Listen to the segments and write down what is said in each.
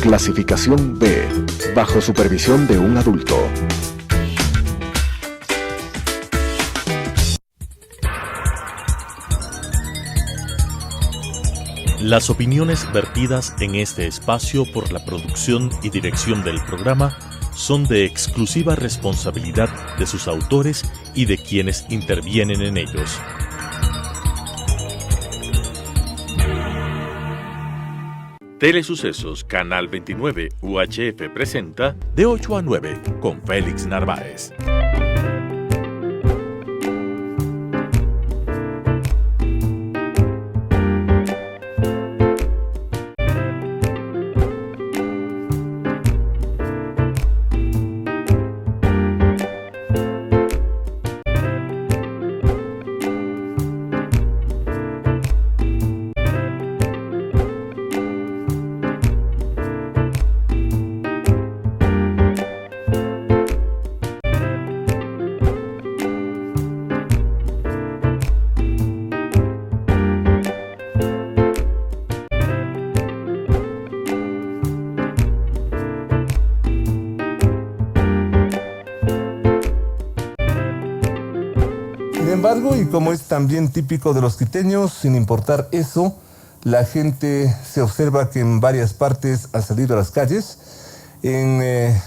Clasificación B, bajo supervisión de un adulto. Las opiniones vertidas en este espacio por la producción y dirección del programa son de exclusiva responsabilidad de sus autores y de quienes intervienen en ellos. Telesucesos Canal 29 UHF presenta De 8 a 9 con Félix Narváez. Sin embargo, y como es también típico de los quiteños, sin importar eso, la gente se observa que en varias partes ha salido a las calles, en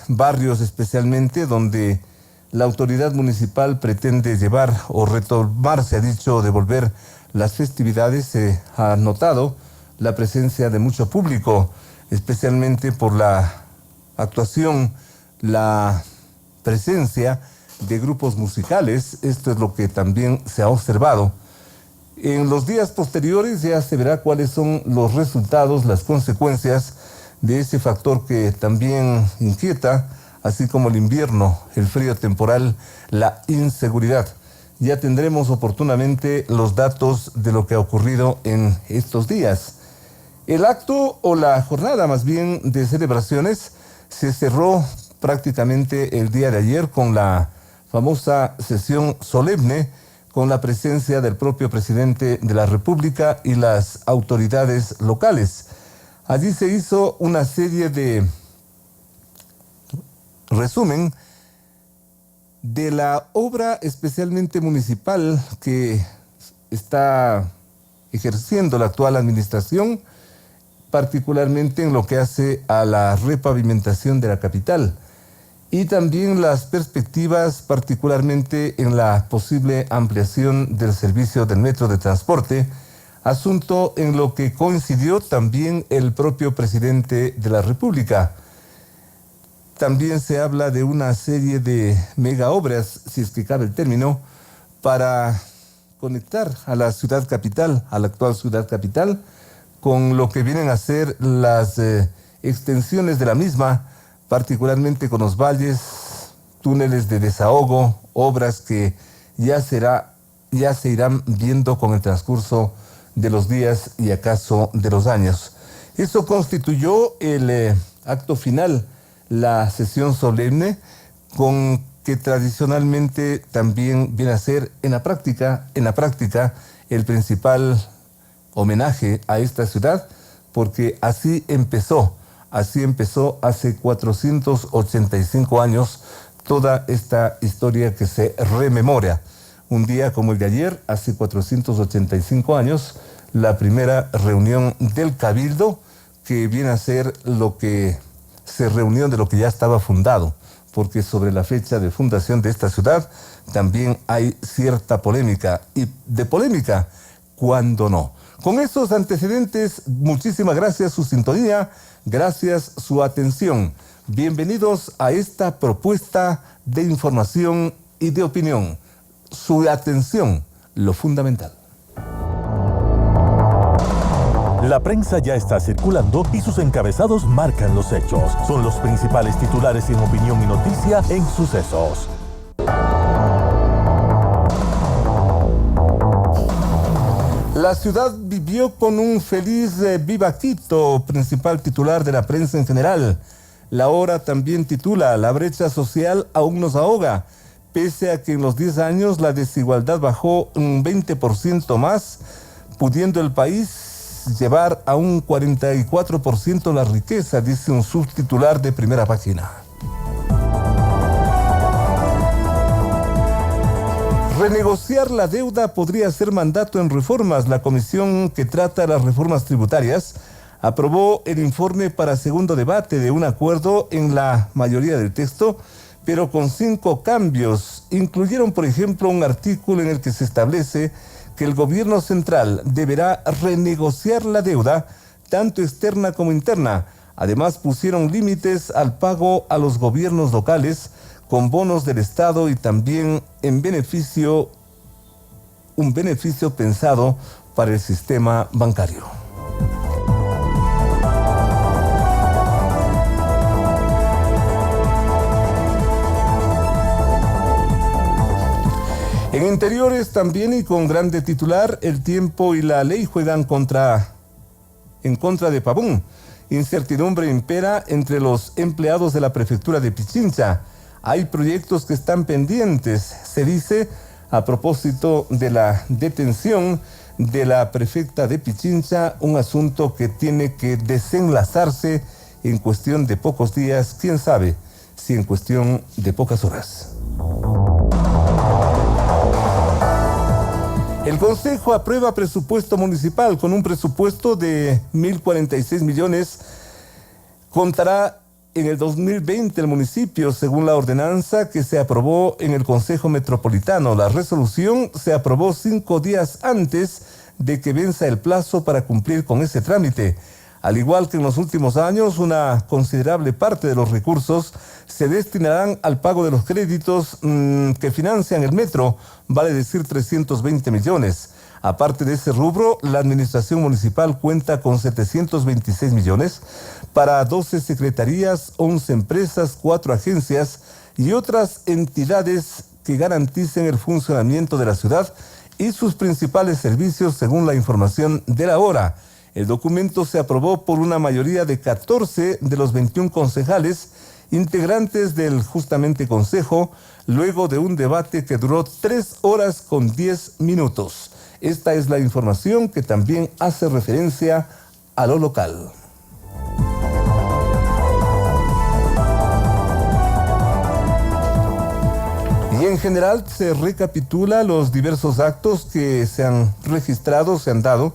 barrios especialmente donde la autoridad municipal pretende llevar o retomar, se ha dicho, devolver las festividades. Se ha notado la presencia de mucho público, especialmente por la actuación, la presencia de grupos musicales. Esto es lo que también se ha observado. En los días posteriores ya se verá cuáles son los resultados, las consecuencias de ese factor que también inquieta, así como el invierno, el frío temporal, la inseguridad. Ya tendremos oportunamente los datos de lo que ha ocurrido en estos días. El acto o la jornada más bien de celebraciones se cerró prácticamente el día de ayer con la famosa sesión solemne con la presencia del propio presidente de la República y las autoridades locales. Allí se hizo una serie de resumen de la obra especialmente municipal que está ejerciendo la actual administración, particularmente en lo que hace a la repavimentación de la capital, y también las perspectivas particularmente en la posible ampliación del servicio del metro de transporte, asunto en lo que coincidió también el propio presidente de la República. También se habla de una serie de mega obras, si es que cabe el término, para conectar a la ciudad capital, a la actual ciudad capital, con lo que vienen a ser las extensiones de la misma, particularmente con los valles, túneles de desahogo, obras que ya se irán viendo con el transcurso de los días y acaso de los años. Eso constituyó el acto final, la sesión solemne, con que tradicionalmente también viene a ser en la práctica el principal homenaje a esta ciudad, porque así empezó hace 485 años toda esta historia que se rememora. Un día como el de ayer, hace 485 años, la primera reunión del Cabildo, que viene a ser lo que se reunió de lo que ya estaba fundado, porque sobre la fecha de fundación de esta ciudad también hay cierta polémica, y de polémica, ¿cuándo no? Con esos antecedentes, muchísimas gracias su sintonía, gracias su atención. Bienvenidos a esta propuesta de información y de opinión. Su atención, lo fundamental. La prensa ya está circulando y sus encabezados marcan los hechos. Son los principales titulares en opinión y noticia en Sucesos. La ciudad vivió con un feliz Viva Quito, principal titular de la prensa en general. La Hora también titula: La brecha social aún nos ahoga. Pese a que en los 10 años la desigualdad bajó un 20% más, pudiendo el país llevar a un 44% la riqueza, dice un subtitular de Primera Página. Renegociar la deuda podría ser mandato en reformas. La comisión que trata las reformas tributarias aprobó el informe para segundo debate de un acuerdo en la mayoría del texto, pero con 5 cambios. Incluyeron, por ejemplo, un artículo en el que se establece que el gobierno central deberá renegociar la deuda, tanto externa como interna. Además, pusieron límites al pago a los gobiernos locales con bonos del Estado y también un beneficio pensado para el sistema bancario. En interiores también y con grande titular, El Tiempo y la Ley juegan en contra de Pavón. Incertidumbre impera entre los empleados de la prefectura de Pichincha. Hay proyectos que están pendientes, se dice, a propósito de la detención de la prefecta de Pichincha, un asunto que tiene que desenlazarse en cuestión de pocos días, quién sabe si en cuestión de pocas horas. El Consejo aprueba presupuesto municipal con un presupuesto de 1.046 millones. Contará en el 2020 el municipio, según la ordenanza que se aprobó en el Consejo Metropolitano. La resolución se aprobó 5 días antes de que venza el plazo para cumplir con ese trámite. Al igual que en los últimos años, una considerable parte de los recursos se destinarán al pago de los créditos que financian el metro, vale decir 320 millones. Aparte de ese rubro, la administración municipal cuenta con 726 millones para 12 secretarías, 11 empresas, 4 agencias y otras entidades que garanticen el funcionamiento de la ciudad y sus principales servicios, según la información de la hora. El documento se aprobó por una mayoría de 14 de los 21 concejales integrantes del justamente Consejo, luego de un debate que duró 3 horas con 10 minutos. Esta es la información que también hace referencia a lo local. Y en general se recapitula los diversos actos que se han registrado, se han dado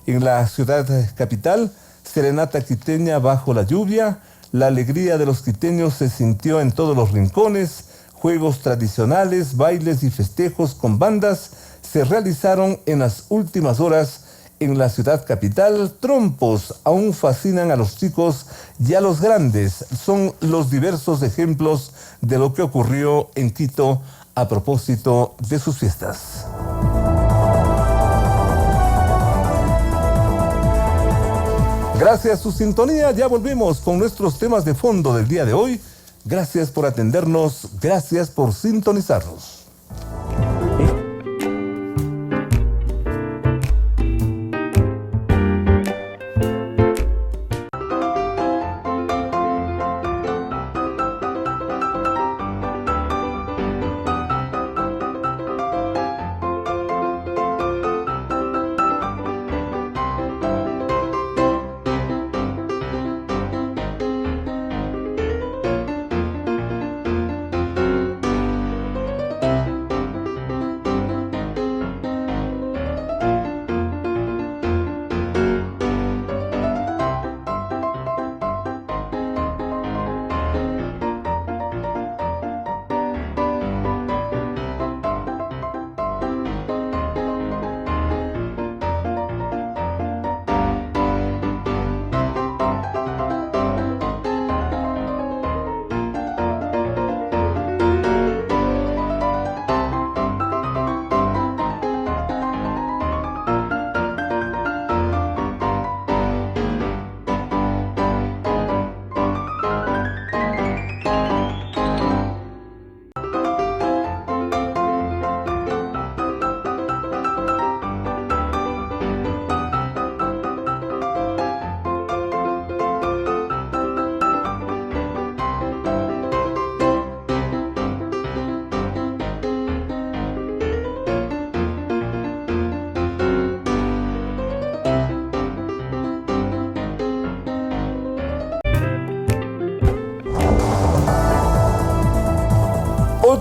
en la ciudad capital. Serenata quiteña bajo la lluvia, la alegría de los quiteños se sintió en todos los rincones, juegos tradicionales, bailes y festejos con bandas se realizaron en las últimas horas en la ciudad capital. Trompos aún fascinan a los chicos y a los grandes. Son los diversos ejemplos de lo que ocurrió en Quito a propósito de sus fiestas. Gracias a su sintonía, ya volvemos con nuestros temas de fondo del día de hoy. Gracias por atendernos, gracias por sintonizarnos.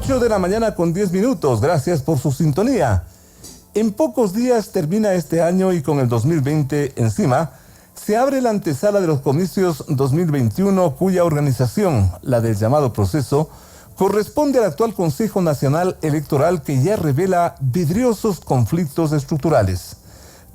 8 de la mañana con 10 minutos. Gracias por su sintonía. En pocos días termina este año y con el 2020 encima, se abre la antesala de los comicios 2021, cuya organización, la del llamado proceso, corresponde al actual Consejo Nacional Electoral, que ya revela vidriosos conflictos estructurales.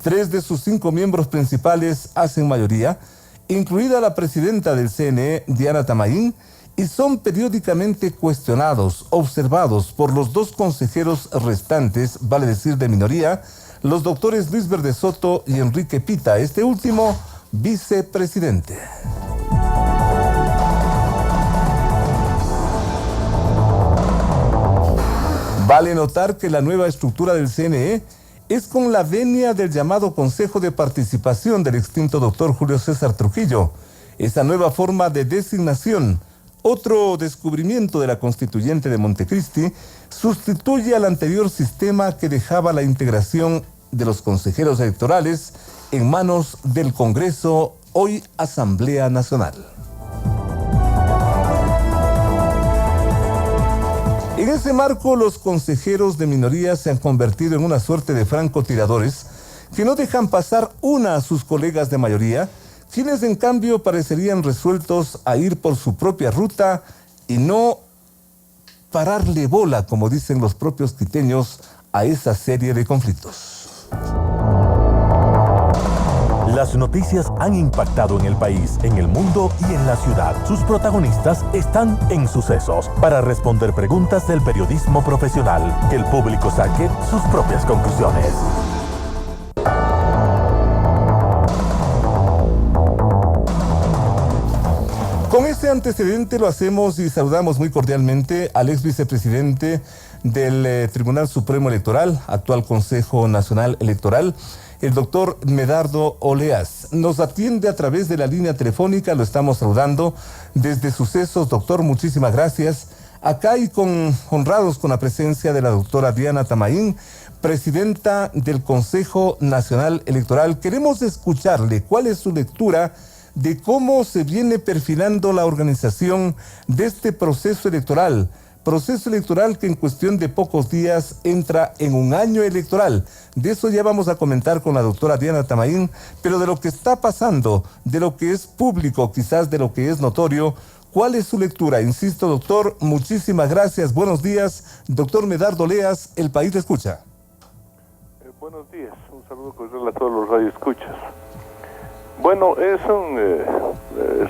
3 de sus 5 miembros principales hacen mayoría, incluida la presidenta del CNE, Diana Tamaín, y son periódicamente cuestionados, observados por los 2 consejeros restantes, vale decir de minoría, los doctores Luis Verde Soto y Enrique Pita, este último vicepresidente. Vale notar que la nueva estructura del CNE es con la venia del llamado Consejo de Participación del extinto doctor Julio César Trujillo. Esa nueva forma de designación, otro descubrimiento de la constituyente de Montecristi, sustituye al anterior sistema que dejaba la integración de los consejeros electorales en manos del Congreso, hoy Asamblea Nacional. En ese marco, los consejeros de minoría se han convertido en una suerte de francotiradores que no dejan pasar una a sus colegas de mayoría, quienes en cambio parecerían resueltos a ir por su propia ruta y no pararle bola, como dicen los propios quiteños, a esa serie de conflictos. Las noticias han impactado en el país, en el mundo y en la ciudad. Sus protagonistas están en Sucesos para responder preguntas del periodismo profesional. Que el público saque sus propias conclusiones. Con este antecedente lo hacemos y saludamos muy cordialmente al ex vicepresidente del Tribunal Supremo Electoral, actual Consejo Nacional Electoral, el doctor Medardo Oleas. Nos atiende a través de la línea telefónica, lo estamos saludando desde Sucesos. Doctor, muchísimas gracias. Acá y honrados con la presencia de la doctora Diana Tamaín, presidenta del Consejo Nacional Electoral. Queremos escucharle cuál es su lectura de cómo se viene perfilando la organización de este proceso electoral que en cuestión de pocos días entra en un año electoral. De eso ya vamos a comentar con la doctora Diana Tamaín, pero de lo que está pasando, de lo que es público, quizás de lo que es notorio, ¿cuál es su lectura? Insisto, doctor, muchísimas gracias, buenos días. Doctor Medardo Oleas, El País te escucha. Buenos días, un saludo cordial a todos los radioescuchas. Bueno, es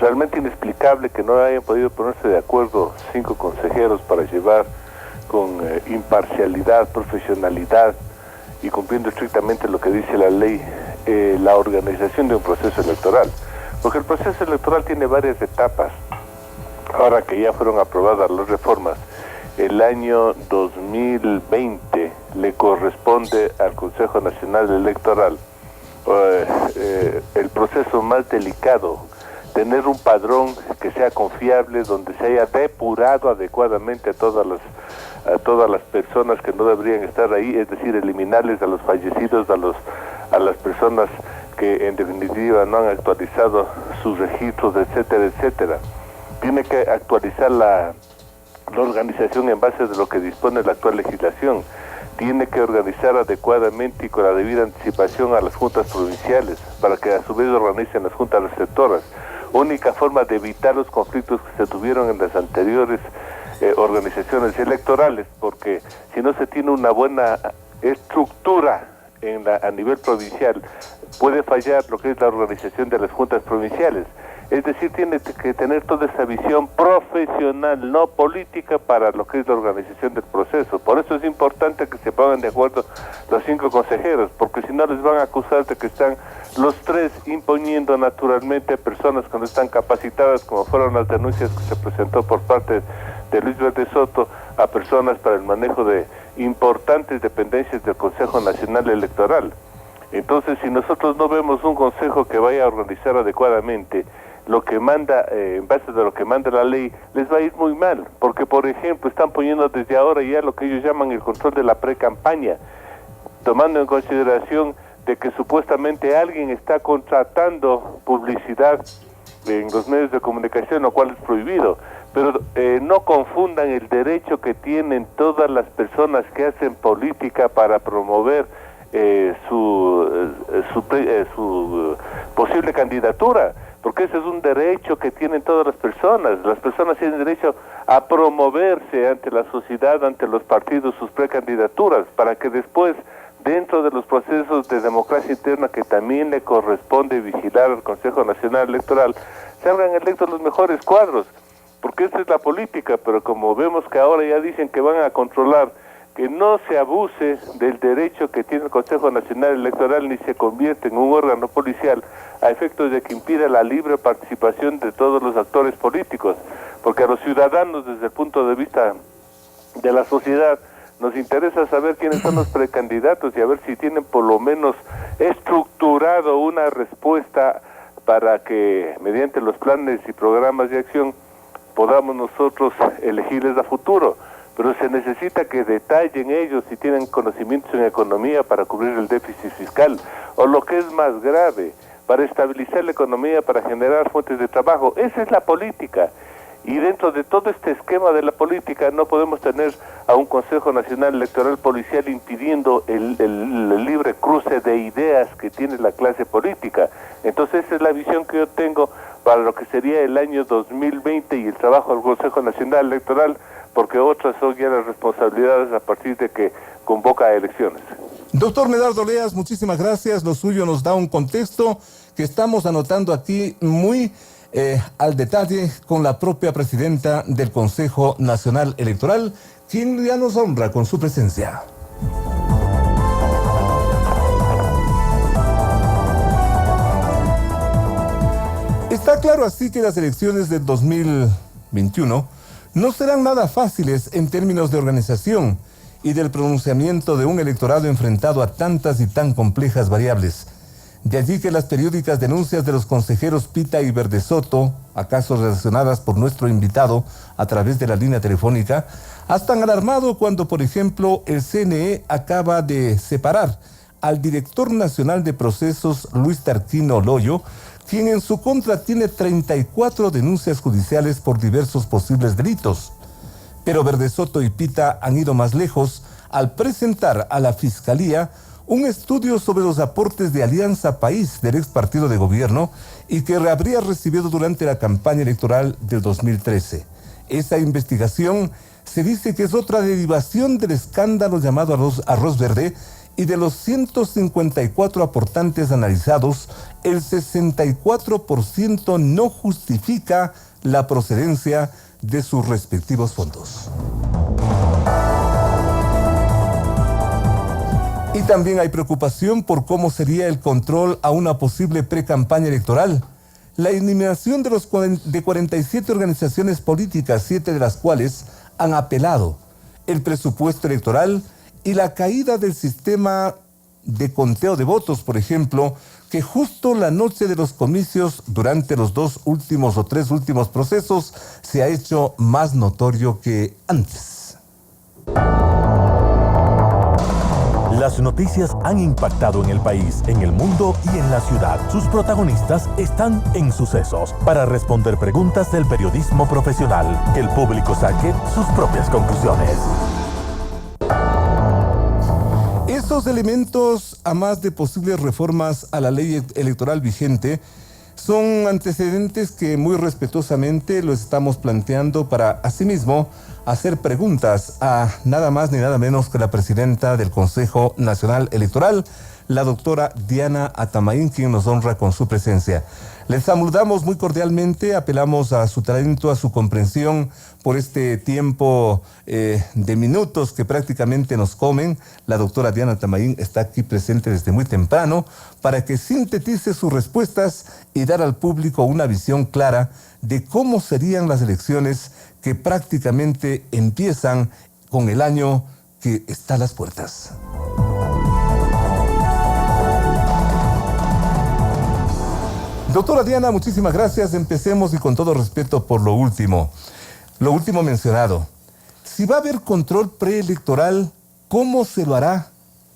realmente inexplicable que no hayan podido ponerse de acuerdo 5 consejeros para llevar con imparcialidad, profesionalidad y cumpliendo estrictamente lo que dice la ley, la organización de un proceso electoral. Porque el proceso electoral tiene varias etapas. Ahora que ya fueron aprobadas las reformas, el año 2020 le corresponde al Consejo Nacional Electoral el proceso más delicado, tener un padrón que sea confiable, donde se haya depurado adecuadamente a todas las personas que no deberían estar ahí, es decir, eliminarles a los fallecidos, a las personas que en definitiva no han actualizado sus registros, etcétera, etcétera. Tiene que actualizar la organización en base de lo que dispone la actual legislación. Tiene que organizar adecuadamente y con la debida anticipación a las juntas provinciales, para que a su vez organicen las juntas receptoras. Única forma de evitar los conflictos que se tuvieron en las anteriores organizaciones electorales, porque si no se tiene una buena estructura a nivel provincial, puede fallar lo que es la organización de las juntas provinciales. Es decir, tiene que tener toda esa visión profesional, no política, para lo que es la organización del proceso. Por eso es importante que se pongan de acuerdo los 5 consejeros, porque si no les van a acusar de que están los 3 imponiendo naturalmente a personas que no están capacitadas, como fueron las denuncias que se presentó por parte de Luis Verde Soto a personas para el manejo de importantes dependencias del Consejo Nacional Electoral. Entonces, si nosotros no vemos un consejo que vaya a organizar adecuadamente lo que manda, en base de lo que manda la ley, les va a ir muy mal, porque por ejemplo están poniendo desde ahora ya lo que ellos llaman el control de la pre-campaña, tomando en consideración de que supuestamente alguien está contratando publicidad en los medios de comunicación, lo cual es prohibido, pero no confundan el derecho que tienen todas las personas que hacen política para promover su posible candidatura, porque ese es un derecho que tienen todas las personas. Las personas tienen derecho a promoverse ante la sociedad, ante los partidos, sus precandidaturas, para que después, dentro de los procesos de democracia interna que también le corresponde vigilar al Consejo Nacional Electoral, salgan electos los mejores cuadros, porque esa es la política. Pero como vemos que ahora ya dicen que van a controlar que no se abuse del derecho que tiene el Consejo Nacional Electoral ni se convierte en un órgano policial a efectos de que impida la libre participación de todos los actores políticos, porque a los ciudadanos, desde el punto de vista de la sociedad, nos interesa saber quiénes son los precandidatos y a ver si tienen por lo menos estructurado una respuesta para que mediante los planes y programas de acción podamos nosotros elegirles a futuro. Pero se necesita que detallen ellos si tienen conocimientos en economía para cubrir el déficit fiscal, o lo que es más grave, para estabilizar la economía, para generar fuentes de trabajo. Esa es la política. Y dentro de todo este esquema de la política no podemos tener a un Consejo Nacional Electoral policial impidiendo el libre cruce de ideas que tiene la clase política. Entonces esa es la visión que yo tengo para lo que sería el año 2020 y el trabajo del Consejo Nacional Electoral, porque otras son ya las responsabilidades a partir de que convoca a elecciones. Doctor Medardo Oleas, muchísimas gracias. Lo suyo nos da un contexto que estamos anotando aquí muy al detalle con la propia presidenta del Consejo Nacional Electoral, quien ya nos honra con su presencia. Está claro así que las elecciones del 2021 no serán nada fáciles en términos de organización y del pronunciamiento de un electorado enfrentado a tantas y tan complejas variables. De allí que las periódicas denuncias de los consejeros Pita y Verdesoto, acaso relacionadas por nuestro invitado a través de la línea telefónica, hasta han alarmado cuando, por ejemplo, el CNE acaba de separar al director nacional de procesos, Luis Tarquino Loyo, quien en su contra tiene 34 denuncias judiciales por diversos posibles delitos. Pero Verdesoto y Pita han ido más lejos al presentar a la Fiscalía un estudio sobre los aportes de Alianza País del ex partido de gobierno y que habría recibido durante la campaña electoral del 2013. Esa investigación se dice que es otra derivación del escándalo llamado Arroz Verde, y de los 154 aportantes analizados, el 64% no justifica la procedencia de sus respectivos fondos. Y también hay preocupación por cómo sería el control a una posible precampaña electoral. La eliminación de 47 organizaciones políticas, 7 de las cuales han apelado, el presupuesto electoral y la caída del sistema de conteo de votos, por ejemplo, que justo la noche de los comicios, durante los 2 últimos o 3 últimos procesos, se ha hecho más notorio que antes. Las noticias han impactado en el país, en el mundo y en la ciudad. Sus protagonistas están en Sucesos para responder preguntas del periodismo profesional. Que el público saque sus propias conclusiones. Estos elementos, a más de posibles reformas a la ley electoral vigente, son antecedentes que muy respetuosamente los estamos planteando para, asimismo, hacer preguntas a nada más ni nada menos que la presidenta del Consejo Nacional Electoral, la doctora Diana Atamaín, quien nos honra con su presencia. Les saludamos muy cordialmente, apelamos a su talento, a su comprensión por este tiempo de minutos que prácticamente nos comen. La doctora Diana Atamaín está aquí presente desde muy temprano para que sintetice sus respuestas y dar al público una visión clara de cómo serían las elecciones que prácticamente empiezan con el año que está a las puertas. Doctora Diana, muchísimas gracias. Empecemos y con todo respeto por lo último mencionado. Si va a haber control preelectoral, ¿cómo se lo hará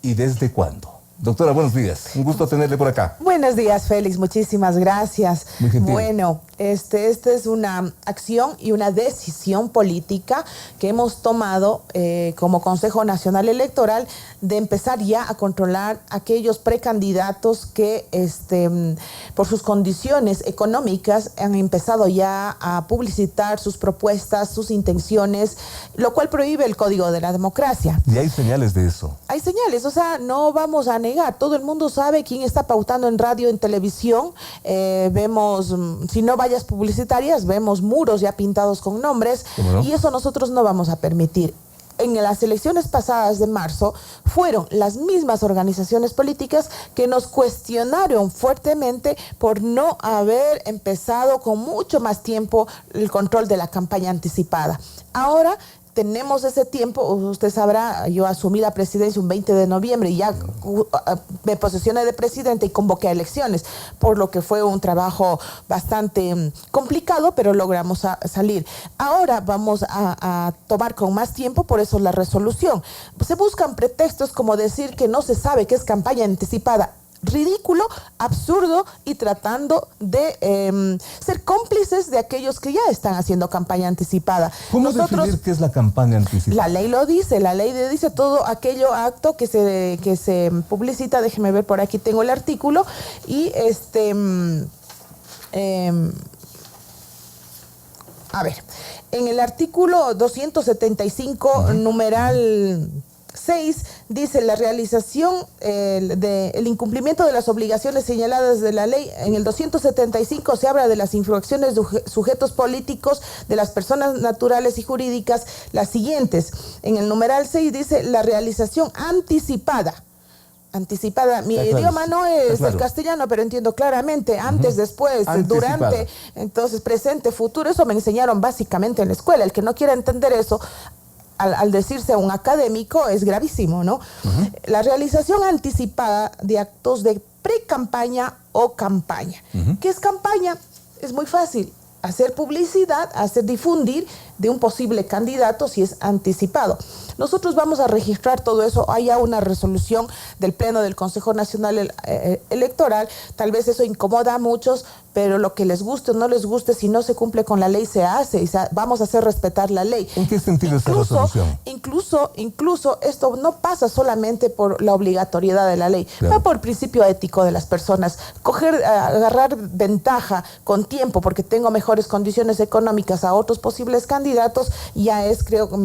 y desde cuándo? Doctora, buenos días. Un gusto tenerle por acá. Buenos días, Félix. Muchísimas gracias. Muy gentil. Bueno, Esta es una acción y una decisión política que hemos tomado como Consejo Nacional Electoral de empezar ya a controlar aquellos precandidatos que por sus condiciones económicas han empezado ya a publicitar sus propuestas, sus intenciones, lo cual prohíbe el Código de la Democracia. Y hay señales de eso. Hay señales, o sea, no vamos a negar. Todo el mundo sabe quién está pautando en radio, en televisión. Vemos, si no vallas publicitarias, vemos muros ya pintados con nombres. ¿No? Y eso nosotros no vamos a permitir. En las elecciones pasadas de marzo fueron las mismas organizaciones políticas que nos cuestionaron fuertemente por no haber empezado con mucho más tiempo el control de la campaña anticipada. Ahora tenemos ese tiempo, usted sabrá, yo asumí la presidencia un 20 de noviembre y ya me posesioné de presidente y convoqué a elecciones, por lo que fue un trabajo bastante complicado, pero logramos salir. Ahora vamos a tomar con más tiempo, por eso la resolución. Se buscan pretextos como decir que no se sabe qué es campaña anticipada. Ridículo, absurdo y tratando de ser cómplices de aquellos que ya están haciendo campaña anticipada. ¿Cómo definir qué es la campaña anticipada? La ley lo dice, la ley dice todo aquello acto que se publicita, déjeme ver, por aquí tengo el artículo, y a ver, en el artículo 275, numeral 6, dice la realización del incumplimiento de las obligaciones señaladas de la ley. En el 275 se habla de las infracciones de sujetos políticos, de las personas naturales y jurídicas, las siguientes. En el numeral 6 dice la realización anticipada. Mi idioma no es el castellano, pero entiendo claramente, antes, después, durante, entonces presente, futuro. Eso me enseñaron básicamente en la escuela. El que no quiera entender eso, al decirse un académico, es gravísimo, ¿no? La realización anticipada de actos de pre-campaña o campaña. ¿Qué es campaña? Es muy fácil. Hacer publicidad, difundir de un posible candidato si es anticipado. Nosotros vamos a registrar todo eso. Hay ya una resolución del Pleno del Consejo Nacional Electoral. Tal vez eso incomoda a muchos, pero lo que les guste o no les guste, si no se cumple con la ley, se hace. Vamos a hacer respetar la ley. ¿En qué sentido esta resolución? Incluso esto no pasa solamente por la obligatoriedad de la ley, va por principio ético de las personas. Agarrar ventaja con tiempo porque tengo mejores condiciones económicas a otros posibles candidatos, ya creo que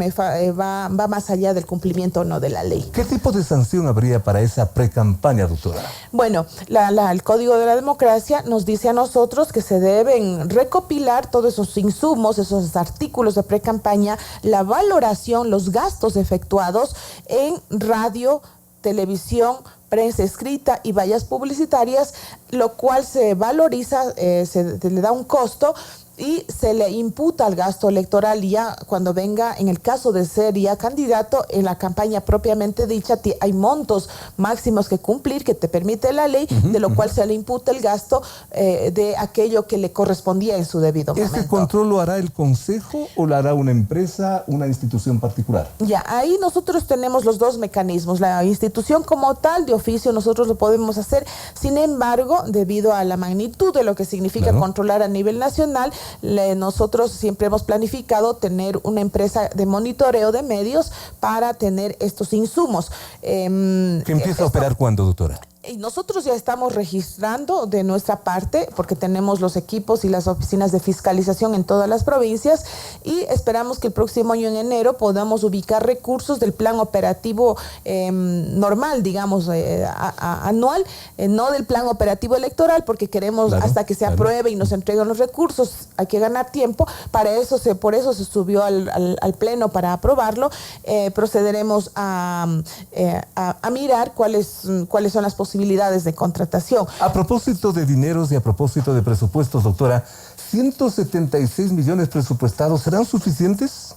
va más allá del cumplimiento o no de la ley. ¿Qué tipo de sanción habría para esa precampaña, doctora? Bueno, el Código de la Democracia nos dice a nosotros que se deben recopilar todos esos insumos, esos artículos de precampaña, la valoración, los gastos efectuados en radio, televisión, prensa escrita y vallas publicitarias, lo cual se valoriza, se le da un costo y se le imputa al gasto electoral ya cuando venga, en el caso de ser ya candidato, en la campaña propiamente dicha, hay montos máximos que cumplir que te permite la ley, de lo cual se le imputa el gasto de aquello que le correspondía en su debido momento. ¿Este control lo hará el Consejo o lo hará una empresa, una institución particular? Ya, ahí nosotros tenemos los dos mecanismos. La institución como tal, de oficio, nosotros lo podemos hacer. Sin embargo, debido a la magnitud de lo que significa controlar a nivel nacional, nosotros siempre hemos planificado tener una empresa de monitoreo de medios para tener estos insumos. ¿Que empieza a operar cuándo, doctora? Y nosotros ya estamos registrando de nuestra parte, porque tenemos los equipos y las oficinas de fiscalización en todas las provincias, y esperamos que el próximo año, en enero, podamos ubicar recursos del plan operativo normal, digamos, anual, no del plan operativo electoral, porque queremos hasta que se apruebe y nos entreguen los recursos. Hay que ganar tiempo. Por eso se subió al Pleno para aprobarlo. Procederemos a mirar cuáles son las posibilidades de contratación. A propósito de dineros y a propósito de presupuestos, doctora, 176 millones presupuestados, ¿serán suficientes?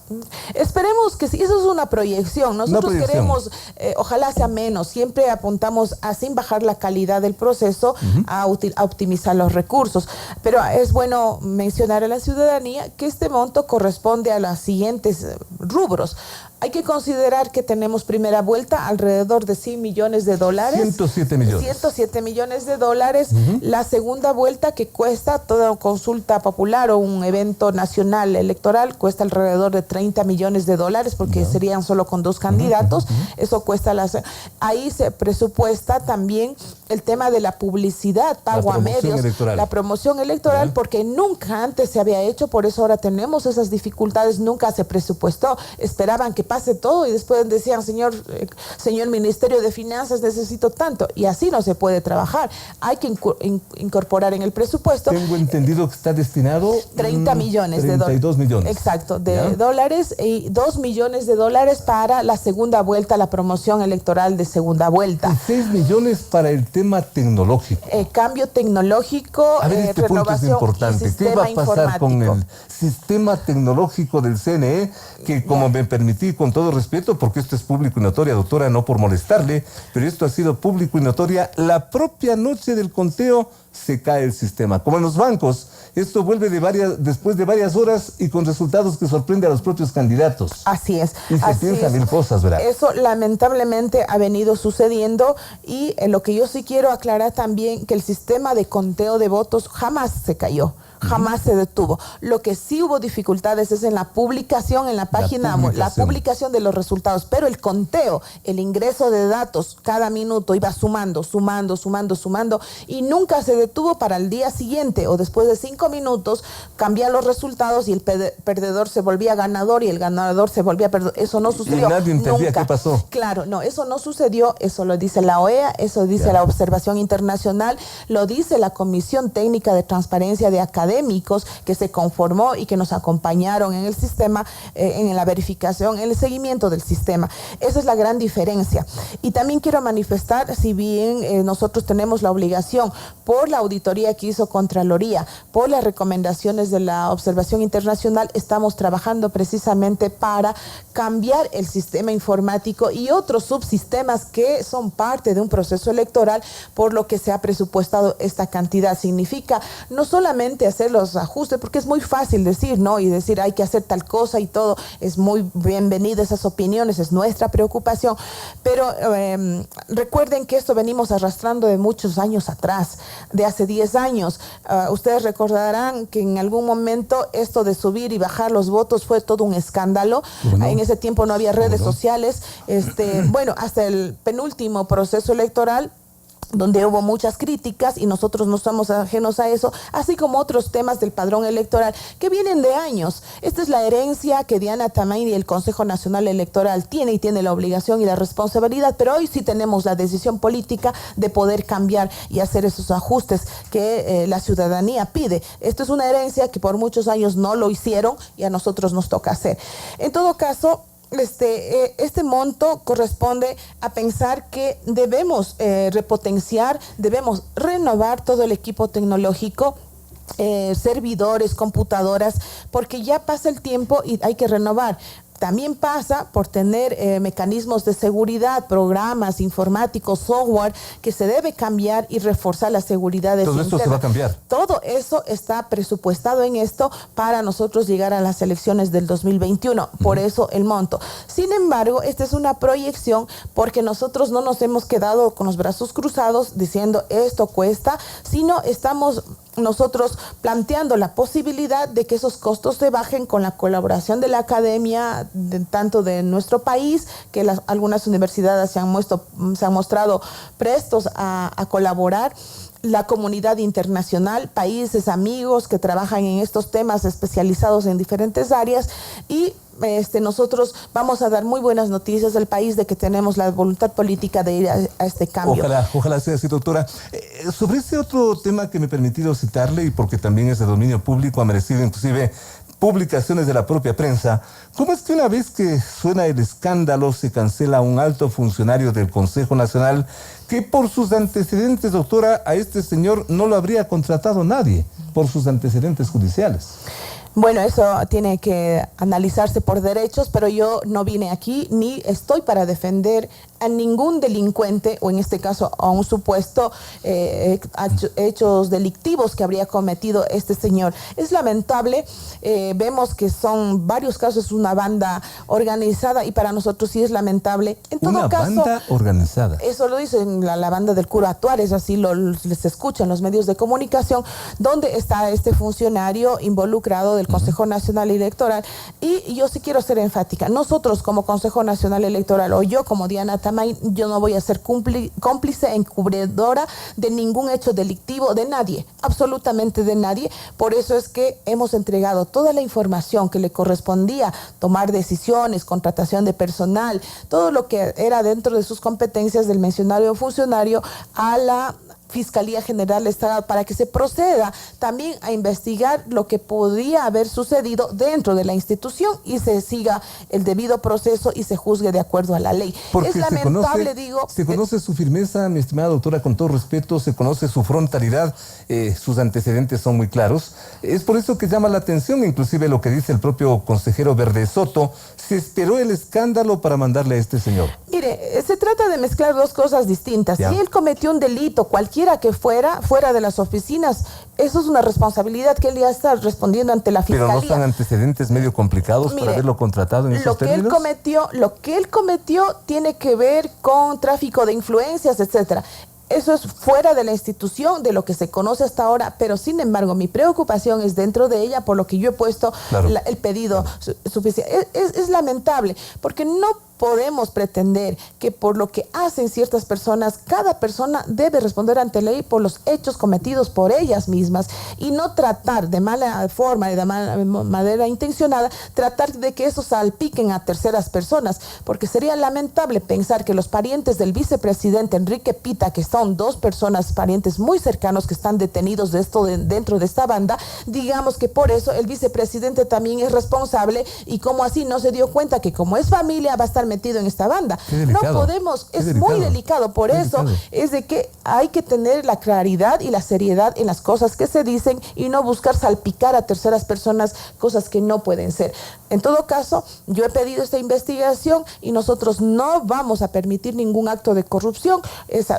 Esperemos que sí, eso es una proyección. Nosotros queremos, ojalá sea menos, siempre apuntamos a, sin bajar la calidad del proceso, a optimizar los recursos. Pero es bueno mencionar a la ciudadanía que este monto corresponde a los siguientes rubros: Hay que considerar que tenemos primera vuelta alrededor de $100 millones. 107 millones. 107 millones de dólares. La segunda vuelta, que cuesta toda consulta popular o un evento nacional electoral, cuesta alrededor de $30 millones, porque serían solo con 2 candidatos. Eso cuesta ahí se presupuesta también el tema de la publicidad, pago a medios, la promoción electoral, porque nunca antes se había hecho, por eso ahora tenemos esas dificultades, nunca se presupuestó, esperaban que pase todo y después decían, señor Ministerio de Finanzas, necesito tanto, y así no se puede trabajar. Hay que incorporar en el presupuesto. Tengo entendido que está destinado 30 millones 32 millones. Exacto, de dólares, y $2 millones para la segunda vuelta, la promoción electoral de segunda vuelta. Y 6 millones para el tema tecnológico. Cambio tecnológico, a ver, este renovación punto es importante. ¿Qué va a pasar con el sistema tecnológico del CNE? Que como me permití, con todo respeto, porque esto es público y notoria, doctora, no por molestarle, pero esto ha sido público y notoria, la propia noche del conteo se cae el sistema. Como en los bancos, esto vuelve después de varias horas y con resultados que sorprenden a los propios candidatos. Así es. Y se piensan mil cosas, ¿verdad? Eso lamentablemente ha venido sucediendo, y lo que yo sí quiero aclarar también, que el sistema de conteo de votos jamás se cayó. Jamás se detuvo. Lo que sí hubo dificultades es en la publicación, en la página, la publicación de los resultados, pero el conteo, el ingreso de datos cada minuto iba sumando, y nunca se detuvo. Para el día siguiente o después de 5 minutos cambian los resultados y el perdedor se volvía ganador y el ganador se volvía perdedor. Eso no sucedió. Y nadie entendía nunca. ¿Qué pasó? Claro, no, eso no sucedió. Eso lo dice la OEA, eso dice la Observación Internacional, lo dice la Comisión Técnica de Transparencia de Académicos, que se conformó y que nos acompañaron en el sistema, en la verificación, en el seguimiento del sistema. Esa es la gran diferencia. Y también quiero manifestar, si bien nosotros tenemos la obligación, por la auditoría que hizo Contraloría, por las recomendaciones de la Observación Internacional, estamos trabajando precisamente para cambiar el sistema informático y otros subsistemas que son parte de un proceso electoral, por lo que se ha presupuestado esta cantidad. Significa no solamente hacer los ajustes, porque es muy fácil decir, ¿no? Y decir hay que hacer tal cosa y todo, es muy bienvenido esas opiniones, es nuestra preocupación, pero recuerden que esto venimos arrastrando de muchos años atrás, de hace 10 años. Ustedes recordarán que en algún momento esto de subir y bajar los votos fue todo un escándalo. En ese tiempo no había redes sociales. Bueno, hasta el penúltimo proceso electoral, donde hubo muchas críticas, y nosotros no somos ajenos a eso, así como otros temas del padrón electoral que vienen de años. Esta es la herencia que Diana Tamain y el Consejo Nacional Electoral tiene la obligación y la responsabilidad, pero hoy sí tenemos la decisión política de poder cambiar y hacer esos ajustes que la ciudadanía pide. Esto es una herencia que por muchos años no lo hicieron y a nosotros nos toca hacer. En todo caso, este monto corresponde a pensar que debemos repotenciar, debemos renovar todo el equipo tecnológico, servidores, computadoras, porque ya pasa el tiempo y hay que renovar. También pasa por tener mecanismos de seguridad, programas informáticos, software, que se debe cambiar y reforzar la seguridad de todo esto se va a cambiar. Todo eso está presupuestado en esto para nosotros llegar a las elecciones del 2021. Por eso el monto. Sin embargo, esta es una proyección, porque nosotros no nos hemos quedado con los brazos cruzados diciendo esto cuesta, sino estamos nosotros planteando la posibilidad de que esos costos se bajen con la colaboración de la academia, tanto de nuestro país, que algunas universidades se han mostrado prestos a colaborar, la comunidad internacional, países amigos que trabajan en estos temas especializados en diferentes áreas, y nosotros vamos a dar muy buenas noticias al país de que tenemos la voluntad política de ir a este cambio. Ojalá sea así, doctora. Sobre este otro tema que me he permitido citarle, y porque también es de dominio público, ha merecido inclusive publicaciones de la propia prensa, ¿cómo es que una vez que suena el escándalo se cancela a un alto funcionario del Consejo Nacional que por sus antecedentes, doctora, a este señor no lo habría contratado nadie por sus antecedentes judiciales? Bueno, eso tiene que analizarse por derechos, pero yo no vine aquí ni estoy para defender a ningún delincuente, o en este caso a un supuesto hechos delictivos que habría cometido este señor. Es lamentable, vemos que son varios casos, es una banda organizada y para nosotros sí es lamentable. En todo una caso, banda organizada. Eso lo dicen la banda del cura Tuárez, así les escuchan en los medios de comunicación, donde está este funcionario involucrado del Consejo Nacional Electoral. Y yo sí quiero ser enfática. Nosotros como Consejo Nacional Electoral, o yo como Diana Tamay, yo no voy a ser cómplice, encubridora de ningún hecho delictivo de nadie, absolutamente de nadie. Por eso es que hemos entregado toda la información que le correspondía, tomar decisiones, contratación de personal, todo lo que era dentro de sus competencias del mencionado funcionario a la Fiscalía General del Estado para que se proceda también a investigar lo que podría haber sucedido dentro de la institución y se siga el debido proceso y se juzgue de acuerdo a la ley. Porque es lamentable, se conoce su firmeza, mi estimada doctora, con todo respeto, se conoce su frontalidad, sus antecedentes son muy claros. Es por eso que llama la atención, inclusive lo que dice el propio consejero Verde Soto, se esperó el escándalo para mandarle a este señor. Mire, se trata de mezclar dos cosas distintas. Ya. Si él cometió un delito, cualquiera que fuera de las oficinas, eso es una responsabilidad que él ya está respondiendo ante la Fiscalía. Pero no son antecedentes medio complicados. Mire, para haberlo contratado en esos términos. Lo que él cometió tiene que ver con tráfico de influencias, etcétera. Eso es fuera de la institución, de lo que se conoce hasta ahora, pero sin embargo mi preocupación es dentro de ella, por lo que yo he puesto el pedido suficiente. Es lamentable, porque no podemos pretender que por lo que hacen ciertas personas, cada persona debe responder ante ley por los hechos cometidos por ellas mismas y no tratar de mala forma, de manera intencionada, tratar de que eso salpiquen a terceras personas, porque sería lamentable pensar que los parientes del vicepresidente Enrique Pita, que son dos personas, parientes muy cercanos que están detenidos dentro de esta banda, digamos que por eso el vicepresidente también es responsable y como así no se dio cuenta que como es familia va a estar metido en esta banda. No podemos, es muy delicado, por eso es de que hay que tener la claridad y la seriedad en las cosas que se dicen y no buscar salpicar a terceras personas cosas que no pueden ser. En todo caso, yo he pedido esta investigación y nosotros no vamos a permitir ningún acto de corrupción.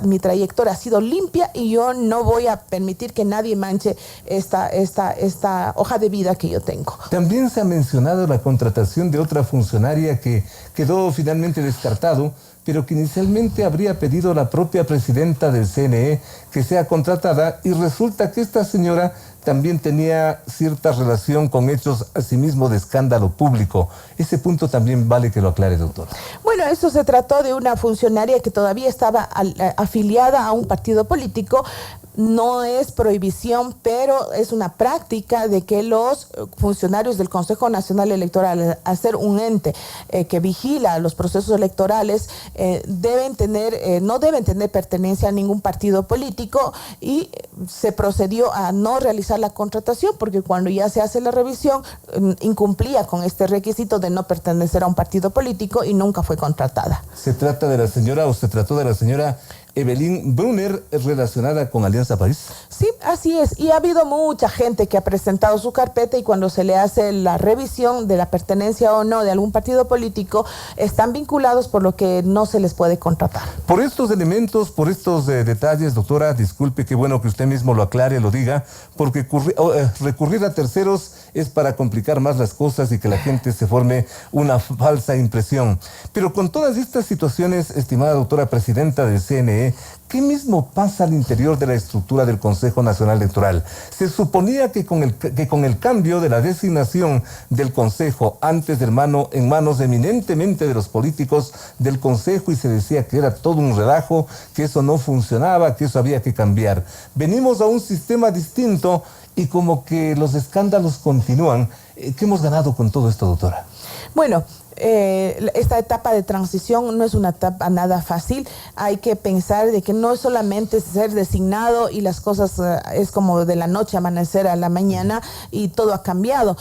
Mi trayectoria ha sido limpia y yo no voy a permitir que nadie manche esta hoja de vida que yo tengo. También se ha mencionado la contratación de otra funcionaria que quedó finalmente descartado, pero que inicialmente habría pedido la propia presidenta del CNE que sea contratada, y resulta que esta señora también tenía cierta relación con hechos asimismo de escándalo público. Ese punto también vale que lo aclare, doctor. Bueno, eso se trató de una funcionaria que todavía estaba afiliada a un partido político. No es prohibición, pero es una práctica de que los funcionarios del Consejo Nacional Electoral, al ser un ente que vigila los procesos electorales, no deben tener pertenencia a ningún partido político, y se procedió a no realizar la contratación porque cuando ya se hace la revisión incumplía con este requisito de no pertenecer a un partido político y nunca fue contratada. Se trató de la señora Evelyn Brunner, relacionada con Alianza País. Sí, así es. Y ha habido mucha gente que ha presentado su carpeta y cuando se le hace la revisión de la pertenencia o no de algún partido político, están vinculados, por lo que no se les puede contratar. Por estos elementos, por estos detalles, doctora, disculpe, qué bueno que usted mismo lo aclare, lo diga, porque recurrir a terceros es para complicar más las cosas y que la gente se forme una falsa impresión. Pero con todas estas situaciones, estimada doctora presidenta del CNE, ¿qué mismo pasa al interior de la estructura del Consejo Nacional Electoral? Se suponía que con el cambio de la designación del Consejo, antes en manos eminentemente de los políticos del Consejo, y se decía que era todo un relajo, que eso no funcionaba, que eso había que cambiar. Venimos a un sistema distinto y como que los escándalos continúan. ¿Qué hemos ganado con todo esto, doctora? Bueno, esta etapa de transición no es una etapa nada fácil. Hay que pensar de que no es solamente ser designado y las cosas es como de la noche amanecer a la mañana y todo ha cambiado.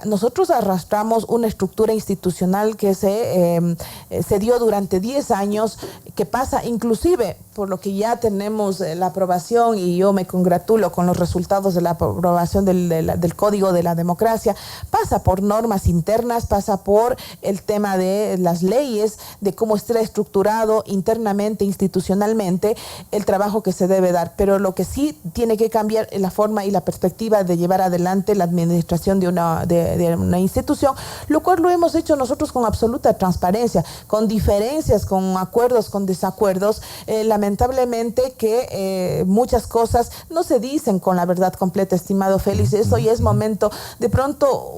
Nosotros arrastramos una estructura institucional que se dio durante 10 años, que pasa inclusive por lo que ya tenemos la aprobación, y yo me congratulo con los resultados de la aprobación del Código de la Democracia, pasa por normas internas, pasa por el tema de las leyes, de cómo está estructurado internamente, institucionalmente, el trabajo que se debe dar. Pero lo que sí tiene que cambiar es la forma y la perspectiva de llevar adelante la administración de una institución, lo cual lo hemos hecho nosotros con absoluta transparencia, con diferencias, con acuerdos, con desacuerdos. Lamentablemente que muchas cosas no se dicen con la verdad completa, estimado Félix. Eso ya es momento. De pronto,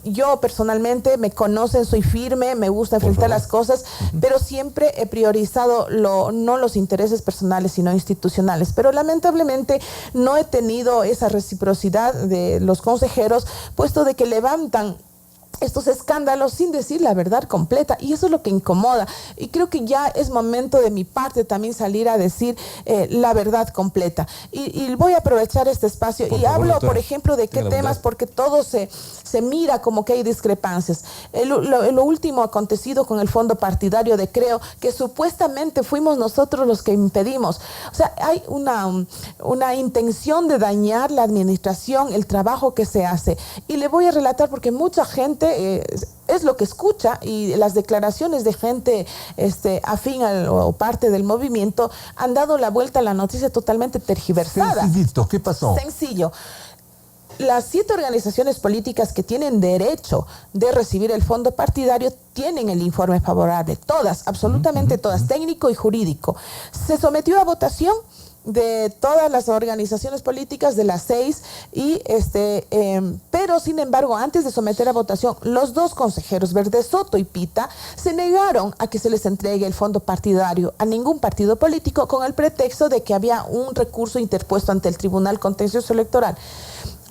yo personalmente, me conocen, soy firme, me gusta enfrentar las cosas, pero siempre he priorizado no los intereses personales, sino institucionales. Pero lamentablemente no he tenido esa reciprocidad de los consejeros, puesto de que levantan estos escándalos sin decir la verdad completa, y eso es lo que incomoda. Y creo que ya es momento de mi parte también salir a decir la verdad completa. Y voy a aprovechar este espacio y hablo, por ejemplo, de qué temas, porque todo se mira como que hay discrepancias. Lo último acontecido con el fondo partidario de Creo, que supuestamente fuimos nosotros los que impedimos. O sea, hay una intención de dañar la administración, el trabajo que se hace. Y le voy a relatar porque mucha gente es lo que escucha, y las declaraciones de gente afín o parte del movimiento han dado la vuelta a la noticia totalmente tergiversada. Sencillito, ¿qué pasó? Sencillo. Las 7 organizaciones políticas que tienen derecho de recibir el fondo partidario tienen el informe favorable, todas, absolutamente todas, técnico y jurídico. Se sometió a votación de todas las organizaciones políticas, de las 6, pero sin embargo, antes de someter a votación, los 2 consejeros, Verdesoto y Pita, se negaron a que se les entregue el fondo partidario a ningún partido político, con el pretexto de que había un recurso interpuesto ante el Tribunal Contencioso Electoral.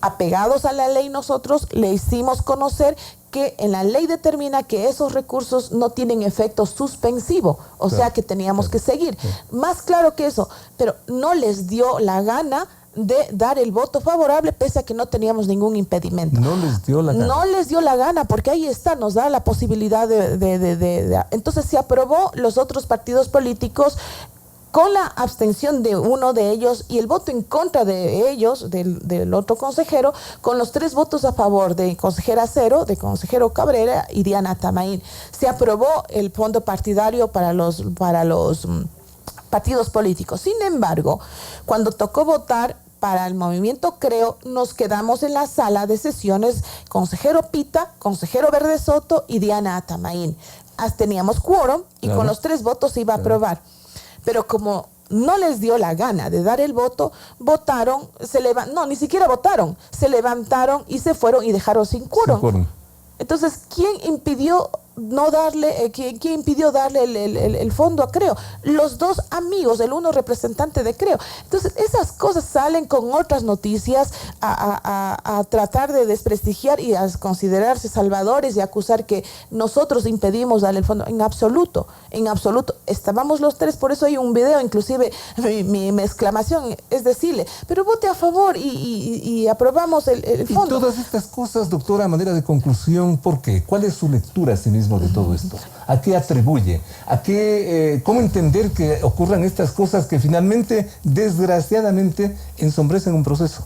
Apegados a la ley, nosotros le hicimos conocer que en la ley determina que esos recursos no tienen efecto suspensivo, o sea que teníamos que seguir. Más claro que eso, pero no les dio la gana de dar el voto favorable, pese a que no teníamos ningún impedimento. No les dio la gana. No les dio la gana, porque ahí está, nos da la posibilidad entonces se aprobó los otros partidos políticos con la abstención de uno de ellos y el voto en contra de ellos, del otro consejero, con los 3 votos a favor de consejera Cero, de consejero Cabrera y Diana Tamaín. Se aprobó el fondo partidario para los partidos políticos. Sin embargo, cuando tocó votar para el movimiento Creo, nos quedamos en la sala de sesiones consejero Pita, consejero Verdesoto y Diana Tamaín. Teníamos quórum y con los 3 votos se iba a aprobar. Pero como no les dio la gana de dar el voto, votaron, ni siquiera votaron, se levantaron y se fueron y dejaron sin quórum. Entonces, ¿quién impidió darle el fondo a Creo? Los 2 amigos, el uno representante de Creo. Entonces, esas cosas salen con otras noticias a tratar de desprestigiar y a considerarse salvadores y acusar que nosotros impedimos darle el fondo. En absoluto. Estábamos los 3, por eso hay un video, inclusive mi exclamación es decirle, pero vote a favor y aprobamos el fondo. Y todas estas cosas, doctora, a manera de conclusión, ¿por qué? ¿Cuál es su lectura sí mismo de todo esto? ¿A qué atribuye? ¿Cómo entender que ocurran estas cosas que finalmente, desgraciadamente, ensombrecen un proceso?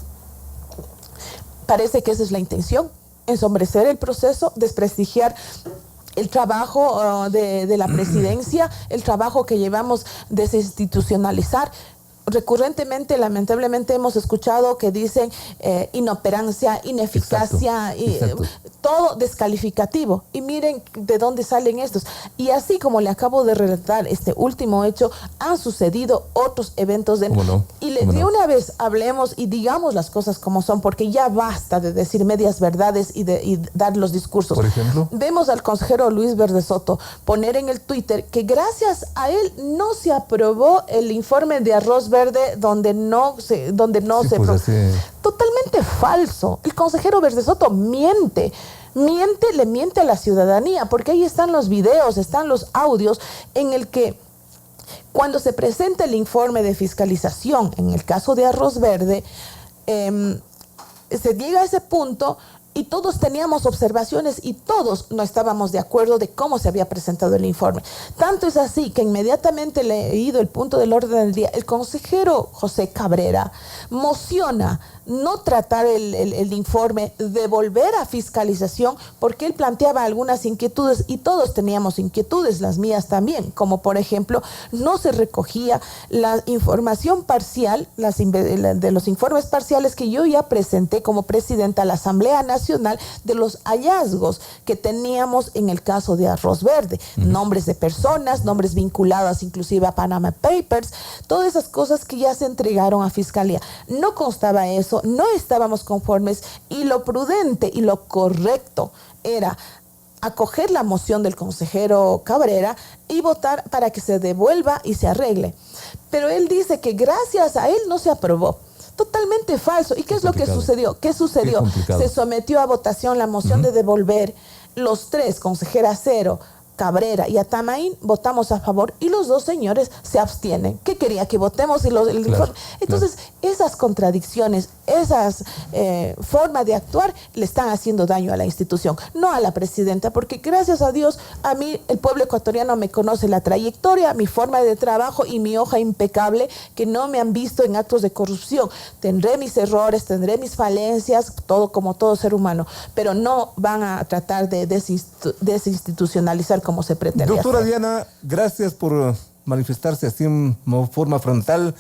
Parece que esa es la intención, ensombrecer el proceso, desprestigiar el trabajo de la presidencia, el trabajo que llevamos, desinstitucionalizar. Recurrentemente, lamentablemente, hemos escuchado que dicen inoperancia, ineficacia, Exacto. Todo descalificativo. Y miren de dónde salen estos. Y así como le acabo de relatar este último hecho, han sucedido otros eventos. ¿Cómo no? Y de una vez hablemos y digamos las cosas como son, porque ya basta de decir medias verdades y dar los discursos. Por ejemplo, vemos al consejero Luis Verdesoto poner en el Twitter que gracias a él no se aprobó el informe de Arroz Verde donde no se totalmente falso. El consejero Verdesoto le miente a la ciudadanía, porque ahí están los videos, están los audios en el que cuando se presenta el informe de fiscalización, en el caso de Arroz Verde, se llega a ese punto y todos teníamos observaciones y todos no estábamos de acuerdo de cómo se había presentado el informe. Tanto es así que inmediatamente leído el punto del orden del día, el consejero José Cabrera mociona no tratar el informe, devolver a fiscalización, porque él planteaba algunas inquietudes y todos teníamos inquietudes, las mías también, como por ejemplo, no se recogía la información parcial, de los informes parciales que yo ya presenté como presidenta a la Asamblea Nacional de los hallazgos que teníamos en el caso de Arroz Verde, nombres de personas, nombres vinculados inclusive a Panama Papers, todas esas cosas que ya se entregaron a Fiscalía. No constaba eso, no estábamos conformes y lo prudente y lo correcto era acoger la moción del consejero Cabrera y votar para que se devuelva y se arregle. Pero él dice que gracias a él no se aprobó. Totalmente falso. ¿Y qué es lo que sucedió? ¿Qué sucedió? Se sometió a votación la moción de devolver. Los tres, consejera Cero, Cabrera y Atamaín, votamos a favor y los dos señores se abstienen. ¿Qué quería? Que votemos y informe. Entonces, esas contradicciones, esas formas de actuar le están haciendo daño a la institución, no a la presidenta, porque gracias a Dios, a mí el pueblo ecuatoriano me conoce la trayectoria, mi forma de trabajo y mi hoja impecable, que no me han visto en actos de corrupción. Tendré mis errores, tendré mis falencias, todo como todo ser humano, pero no van a tratar de desinstitucionalizar como se pretende. Doctora hacer. Diana, gracias por manifestarse así en forma frontal.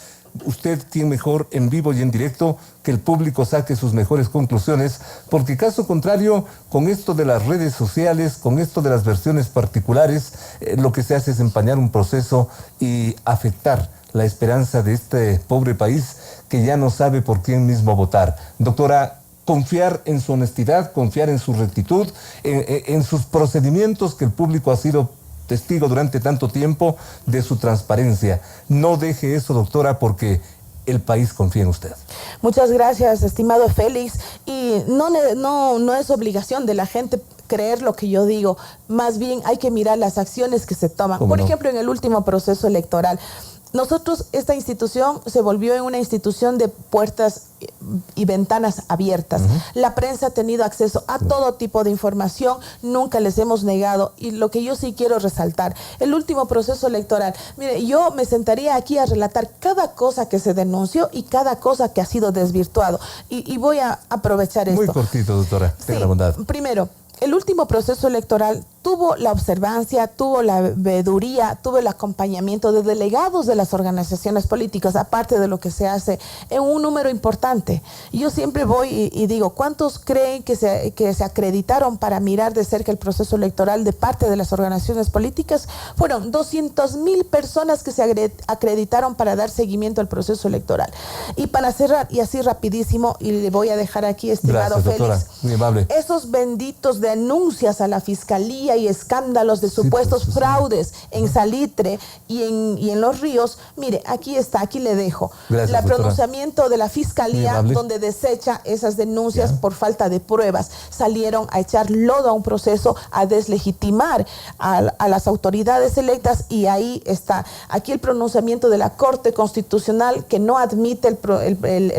Usted tiene mejor en vivo y en directo que el público saque sus mejores conclusiones, porque caso contrario, con esto de las redes sociales, con esto de las versiones particulares, lo que se hace es empañar un proceso y afectar la esperanza de este pobre país que ya no sabe por quién mismo votar. Doctora, confiar en su honestidad, confiar en su rectitud, en sus procedimientos, que el público ha sido testigo durante tanto tiempo de su transparencia. No deje eso, doctora, porque el país confía en usted. Muchas gracias, estimado Félix. Y no es obligación de la gente creer lo que yo digo. Más bien hay que mirar las acciones que se toman. Por ejemplo, en el último proceso electoral, nosotros, esta institución se volvió en una institución de puertas y ventanas abiertas. La prensa ha tenido acceso a todo tipo de información, nunca les hemos negado. Y lo que yo sí quiero resaltar, el último proceso electoral, mire, yo me sentaría aquí a relatar cada cosa que se denunció y cada cosa que ha sido desvirtuado. Y voy a aprovechar esto. Muy cortito, doctora, tenga la bondad. Primero, el último proceso electoral tuvo la observancia, tuvo la veeduría, tuvo el acompañamiento de delegados de las organizaciones políticas, aparte de lo que se hace en un número importante. Yo siempre voy y digo, ¿cuántos creen que se acreditaron para mirar de cerca el proceso electoral de parte de las organizaciones políticas? Fueron 200,000 personas que se acreditaron para dar seguimiento al proceso electoral. Y para cerrar, y así rapidísimo, y le voy a dejar aquí, estimado Gracias, Félix, doctora. Muy amable. Esos benditos denuncias a la Fiscalía y escándalos de supuestos fraudes en Salitre y en Los Ríos. Mire, aquí está, aquí le dejo. Gracias, el pronunciamiento de la Fiscalía, donde desecha esas denuncias por falta de pruebas. Salieron a echar lodo a un proceso, a deslegitimar a las autoridades electas, y ahí está. Aquí el pronunciamiento de la Corte Constitucional, que no admite el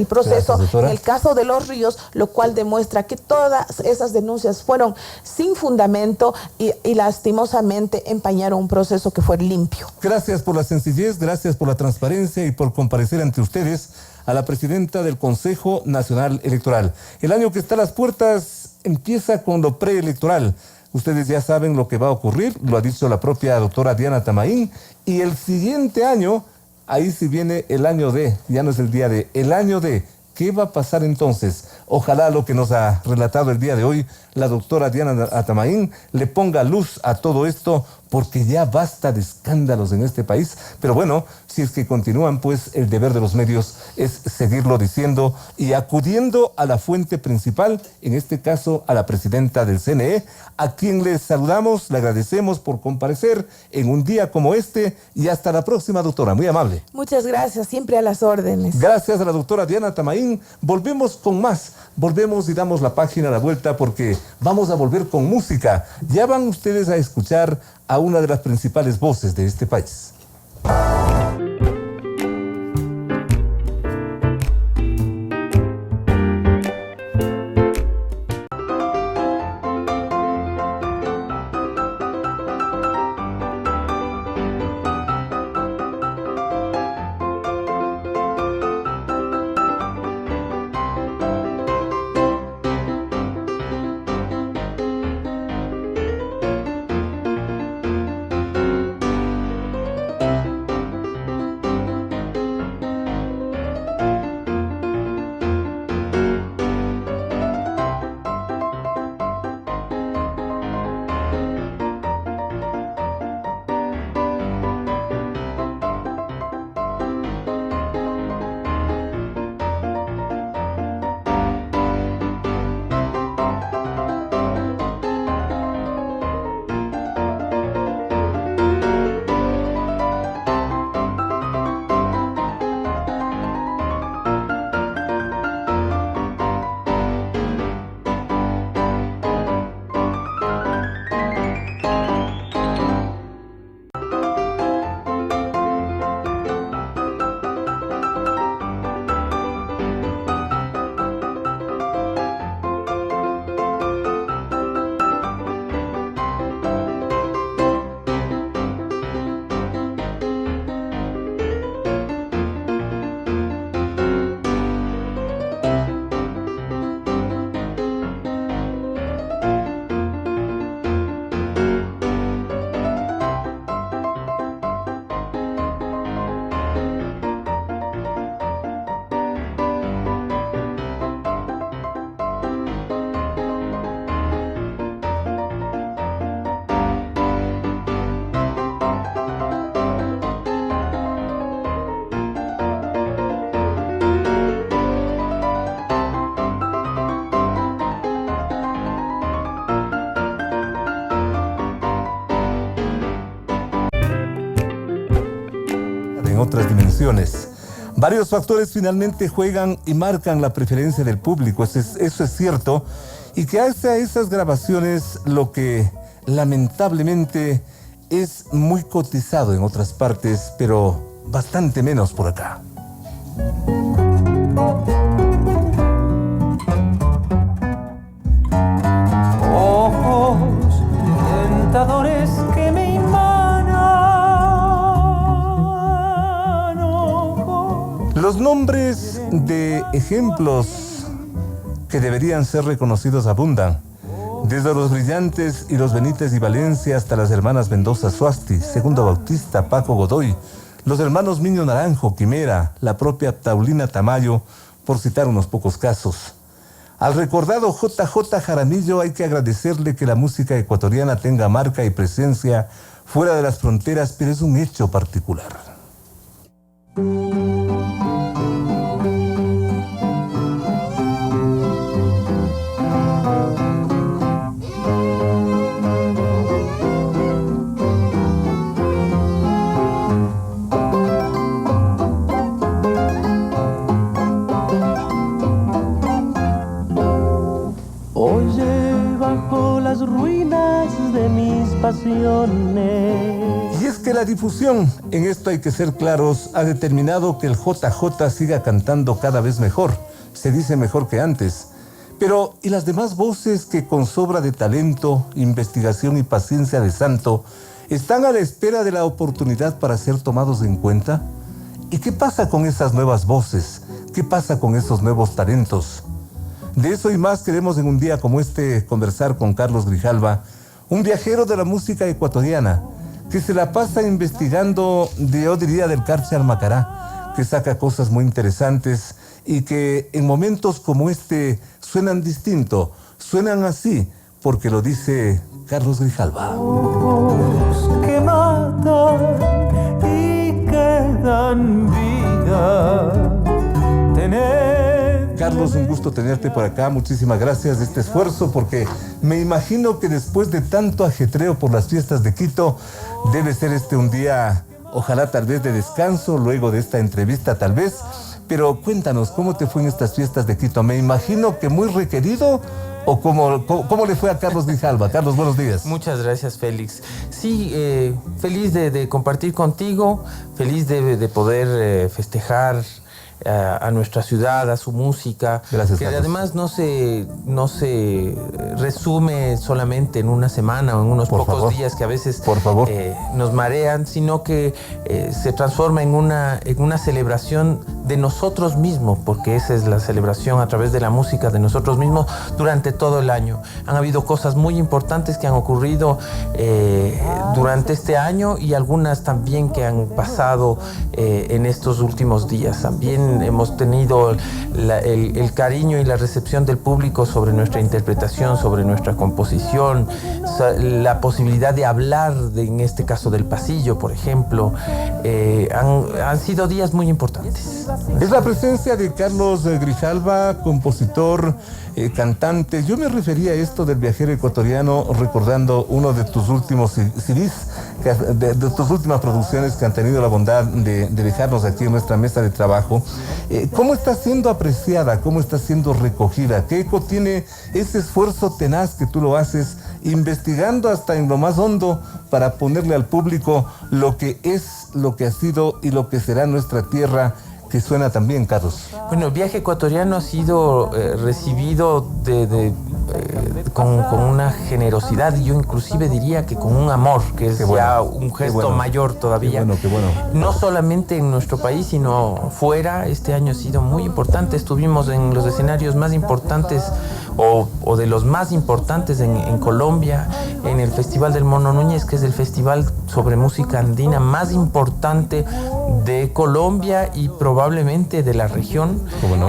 proceso. Gracias, en el caso de Los Ríos, lo cual demuestra que todas esas denuncias fueron sin fundamento y lastimosamente empañaron un proceso que fue limpio. Gracias por la sencillez, gracias por la transparencia y por comparecer ante ustedes a la presidenta del Consejo Nacional Electoral. El año que está a las puertas empieza con lo preelectoral. Ustedes ya saben lo que va a ocurrir, lo ha dicho la propia doctora Diana Atamaín, y el siguiente año, ahí sí viene el año D, ya no es el día D, el año D. ¿Qué va a pasar entonces? Ojalá lo que nos ha relatado el día de hoy la doctora Diana Atamaín le ponga luz a todo esto, porque ya basta de escándalos en este país. Pero bueno, si es que continúan, pues el deber de los medios es seguirlo diciendo y acudiendo a la fuente principal, en este caso a la presidenta del CNE, a quien les saludamos, le agradecemos por comparecer en un día como este, y hasta la próxima, doctora. Muy amable. Muchas gracias, siempre a las órdenes. Gracias a la doctora Diana Atamaín. Volvemos con más. Volvemos y damos la página a la vuelta, porque vamos a volver con música. Ya van ustedes a escuchar a una de las principales voces de este país. en otras dimensiones. Varios factores finalmente juegan y marcan la preferencia del público, eso es cierto, y que hace a esas grabaciones lo que lamentablemente es muy cotizado en otras partes, pero bastante menos por acá. Ojos tentadores que me imanan, ojos. Los nombres de ejemplos que deberían ser reconocidos abundan. Desde los Brillantes y los Benítez y Valencia hasta las hermanas Mendoza Suasti, Segundo Bautista, Paco Godoy, los hermanos Miño Naranjo, Quimera, la propia Paulina Tamayo, por citar unos pocos casos. Al recordado JJ Jaramillo hay que agradecerle que la música ecuatoriana tenga marca y presencia fuera de las fronteras, pero es un hecho particular. Y es que la difusión, en esto hay que ser claros, ha determinado que el JJ siga cantando cada vez mejor. Se dice mejor que antes. Pero, ¿y las demás voces que con sobra de talento, investigación y paciencia de santo están a la espera de la oportunidad para ser tomados en cuenta? ¿Y qué pasa con esas nuevas voces? ¿Qué pasa con esos nuevos talentos? De eso y más queremos en un día como este conversar con Carlos Grijalva, un viajero de la música ecuatoriana, que se la pasa investigando, yo diría, del Carche al Macará, que saca cosas muy interesantes y que en momentos como este suenan distinto, suenan así, porque lo dice Carlos Grijalva. Ojos que matan y que dan vida. Carlos, un gusto tenerte por acá, muchísimas gracias de este esfuerzo, porque me imagino que después de tanto ajetreo por las fiestas de Quito, debe ser este un día, ojalá tal vez de descanso, luego de esta entrevista tal vez, pero cuéntanos, ¿cómo te fue en estas fiestas de Quito? Me imagino que muy requerido, ¿o cómo le fue a Carlos Grijalva? Carlos, buenos días. Muchas gracias, Félix. Sí, feliz de compartir contigo, feliz de poder festejar a nuestra ciudad, a su música. Gracias, que Carlos. Además no se resume solamente en una semana o en unos pocos días que a veces nos marean, sino que se transforma en una celebración de nosotros mismos, porque esa es la celebración a través de la música de nosotros mismos durante todo el año. Han habido cosas muy importantes que han ocurrido durante este año y algunas también que han pasado en estos últimos días. También hemos tenido el cariño y la recepción del público sobre nuestra interpretación, sobre nuestra composición, la posibilidad de hablar, en este caso del pasillo, por ejemplo. Han sido días muy importantes. Es la presencia de Carlos Grijalva, compositor, cantante. Yo me refería a esto del viajero ecuatoriano recordando uno de tus últimos CDs, de tus últimas producciones que han tenido la bondad de dejarnos aquí en nuestra mesa de trabajo. ¿Cómo está siendo apreciada? ¿Cómo está siendo recogida? ¿Qué eco tiene ese esfuerzo tenaz que tú lo haces, investigando hasta en lo más hondo para ponerle al público lo que es, lo que ha sido y lo que será nuestra tierra, que suena también, Carlos? Bueno, el viaje ecuatoriano ha sido recibido con una generosidad, y yo inclusive diría que con un amor, que es ya un gesto mayor todavía. Qué bueno. No solamente en nuestro país, sino fuera. Este año ha sido muy importante. Estuvimos en los escenarios más importantes o de los más importantes en Colombia, en el Festival del Mono Núñez, que es el festival sobre música andina más importante de Colombia y probablemente de la región,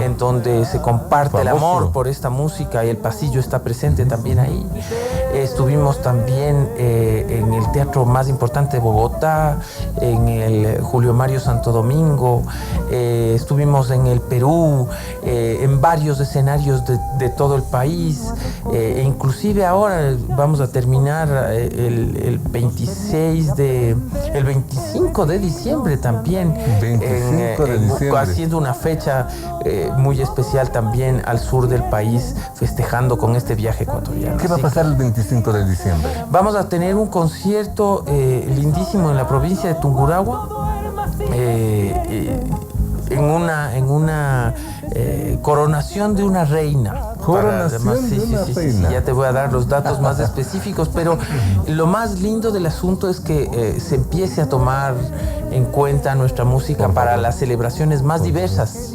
en donde se comparte el amor por esta música y el pasillo está presente presente también ahí. Estuvimos también en el teatro más importante de Bogotá, en el Julio Mario Santo Domingo, estuvimos en el Perú, en varios escenarios de todo el país, e inclusive ahora vamos a terminar el 25 de diciembre también, 25 de diciembre. Haciendo una fecha muy especial también al sur del país, festejando con este viaje ecuatoriano. ¿Qué va a pasar el 25 de diciembre? Vamos a tener un concierto lindísimo en la provincia de Tungurahua, en una coronación de una reina. Coronación de una reina. Sí, ya te voy a dar los datos más específicos, pero lo más lindo del asunto es que se empiece a tomar en cuenta nuestra música para las celebraciones más diversas.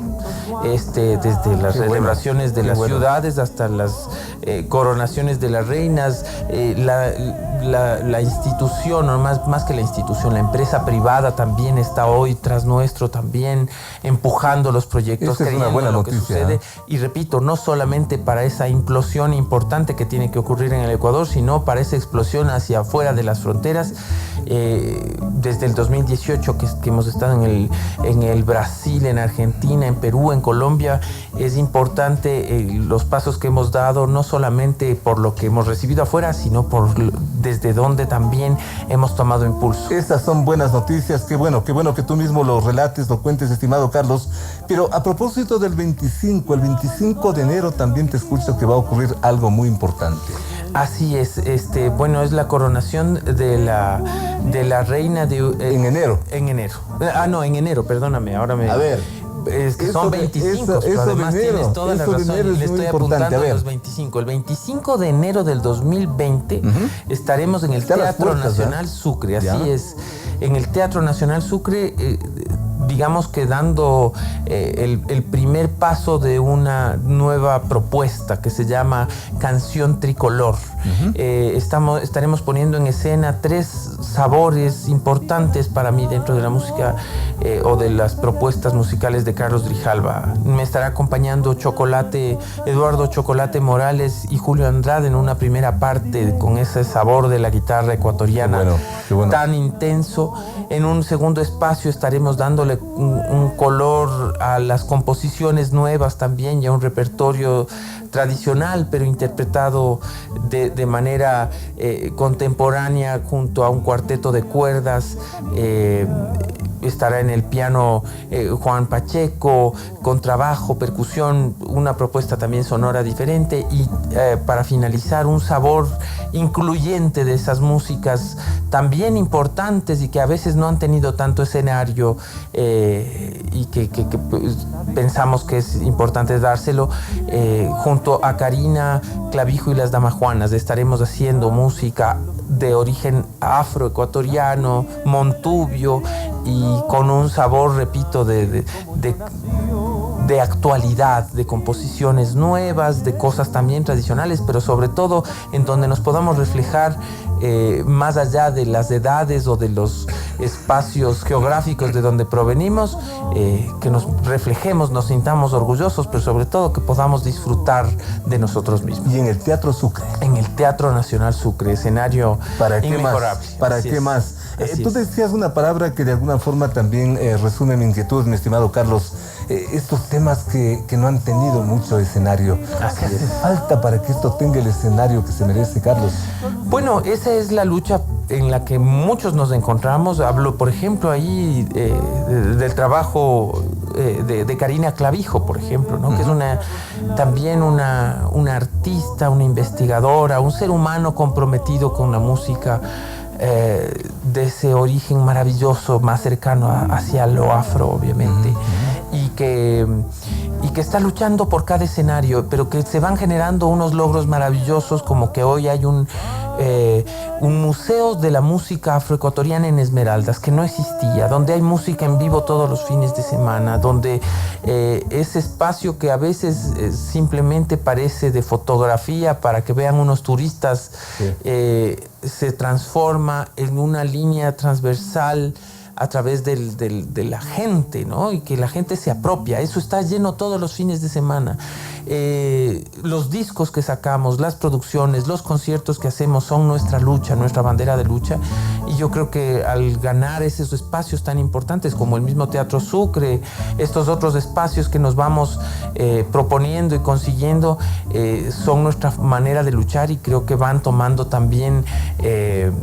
Desde las celebraciones de las ciudades hasta las coronaciones de las reinas, la institución, o más que la institución, la empresa privada también está hoy tras nuestro, también empujando los proyectos, es una buena lo noticia, que sucede. Y repito, no solamente para esa implosión importante que tiene que ocurrir en el Ecuador, sino para esa explosión hacia afuera de las fronteras. Desde el 2018 que hemos estado en el Brasil, en Argentina, en Perú, en Colombia, es importante los pasos que hemos dado, no solamente por lo que hemos recibido afuera, sino desde donde también hemos tomado impulso. Estas son buenas noticias, qué bueno que tú mismo lo relates, lo cuentes, estimado Carlos. Pero a propósito del 25, el 25 de enero también te escucho que va a ocurrir algo muy importante. Así es, es la coronación de la reina de... en enero. En enero. En enero, perdóname, ahora me... A ver. Es que son 25, pero además tienes toda la razón. Le estoy apuntando a los 25. El 25 de enero del 2020 estaremos en el Teatro Nacional Sucre, así es. En el Teatro Nacional Sucre, digamos que dando el primer paso de una nueva propuesta que se llama Canción Tricolor. Estaremos poniendo en escena 3 sabores importantes para mí dentro de la música o de las propuestas musicales de Carlos Grijalva. Me estará acompañando Eduardo Chocolate Morales y Julio Andrade en una primera parte con ese sabor de la guitarra ecuatoriana qué bueno. Tan intenso. En un segundo espacio estaremos dándole un color a las composiciones nuevas también, ya un repertorio tradicional, pero interpretado de manera contemporánea junto a un cuarteto de cuerdas. Estará en el piano Juan Pacheco, contrabajo, percusión, una propuesta también sonora diferente y para finalizar un sabor incluyente de esas músicas también importantes y que a veces no han tenido tanto escenario y que pensamos que es importante dárselo. Junto a Karina Clavijo y las Damajuanas estaremos haciendo música de origen afroecuatoriano, montubio y con un sabor, repito, de actualidad, de composiciones nuevas, de cosas también tradicionales, pero sobre todo en donde nos podamos reflejar más allá de las edades o de los espacios geográficos de donde provenimos, que nos reflejemos, nos sintamos orgullosos, pero sobre todo que podamos disfrutar de nosotros mismos. Y en el Teatro Sucre. En el Teatro Nacional Sucre, escenario inmejorable. ¿Para qué más? Tú decías una palabra que de alguna forma también resume mi inquietud, mi estimado Carlos. Estos temas que no han tenido mucho escenario. ¿Qué hace falta para que esto tenga el escenario que se merece, Carlos? Bueno, esa es la lucha en la que muchos nos encontramos. Hablo, por ejemplo, ahí del trabajo de Karina Clavijo, por ejemplo, ¿no? Que es también una artista, una investigadora, un ser humano comprometido con la música de ese origen maravilloso, más cercano hacia lo afro, obviamente, y que está luchando por cada escenario, pero que se van generando unos logros maravillosos, como que hoy hay un museo de la música afroecuatoriana en Esmeraldas, que no existía, donde hay música en vivo todos los fines de semana, donde ese espacio que a veces simplemente parece de fotografía para que vean unos turistas, se transforma en una línea transversal a través de la gente, ¿no? Y que la gente se apropia. Eso está lleno todos los fines de semana. Los discos que sacamos, las producciones, los conciertos que hacemos son nuestra lucha, nuestra bandera de lucha. Y yo creo que al ganar esos espacios tan importantes como el mismo Teatro Sucre, estos otros espacios que nos vamos proponiendo y consiguiendo, son nuestra manera de luchar, y creo que van tomando también,